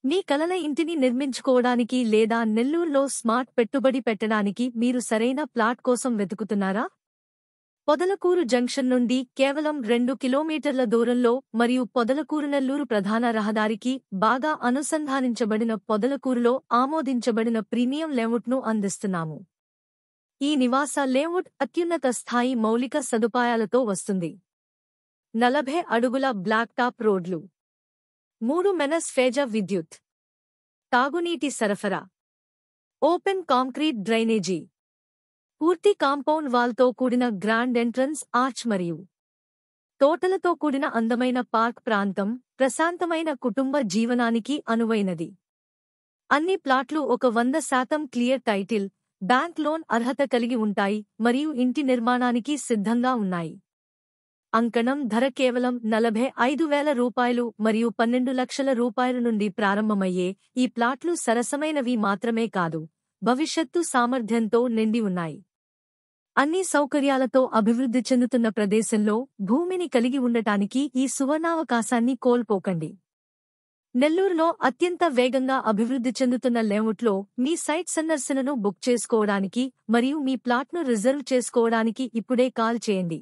మీ కలల ఇంటిని నిర్మించుకోవడానికి లేదా నెల్లూరులో స్మార్ట్ పెట్టుబడి పెట్టడానికి మీరు సరైన ప్లాట్ కోసం వెతుకుతున్నారా? పొదలకూరు జంక్షన్ నుండి కేవలం 2 కిలోమీటర్ల దూరంలో మరియు పొదలకూరు నెల్లూరు ప్రధాన రహదారికి బాగా అనుసంధానించబడిన పొదలకూరులో ఆమోదించబడిన ప్రీమియం లేఅవుట్ను అందిస్తున్నాము. ఈ నివాస లేఅవుట్ అత్యున్నత స్థాయి మౌలిక సదుపాయాలతో వస్తుంది. 40 అడుగుల బ్లాక్ టాప్ రోడ్లు, 3 మెనస్ ఫేజ విద్యుత్, తాగునీటి సరఫరా, ఓపెన్ కాంక్రీట్ డ్రైనేజీ, పూర్తి కాంపౌండ్ వాల్తో కూడిన గ్రాండ్ ఎంట్రన్స్ ఆర్చ్ మరియు తోటలతో కూడిన అందమైన పార్క్ ప్రాంతం ప్రశాంతమైన కుటుంబ జీవనానికి అనువైనది. అన్ని ప్లాట్లు 100% క్లియర్ టైటిల్, బ్యాంక్ లోన్ అర్హత కలిగి ఉంటాయి మరియు ఇంటి నిర్మాణానికి సిద్ధంగా ఉన్నాయి. అంకణం ధర కేవలం 45,000 రూపాయలు మరియు 12 లక్షల రూపాయల నుండి ప్రారంభమయ్యే ఈ ప్లాట్లు సరసమైనవి మాత్రమే కాదు, భవిష్యత్తు సామర్థ్యంతో నిండి ఉన్నాయి. అన్ని సౌకర్యాలతో అభివృద్ధి చెందుతున్న ప్రదేశంలో భూమిని కలిగి ఉండటానికి ఈ సువర్ణావకాశాన్ని కోల్పోకండి. నెల్లూరులో అత్యంత వేగంగా అభివృద్ధి చెందుతున్న లేఅవుట్లో మీ సైట్ సందర్శనను బుక్ చేసుకోవడానికి మరియు మీ ప్లాట్ను రిజర్వ్ చేసుకోవడానికి ఇప్పుడే కాల్ చేయండి.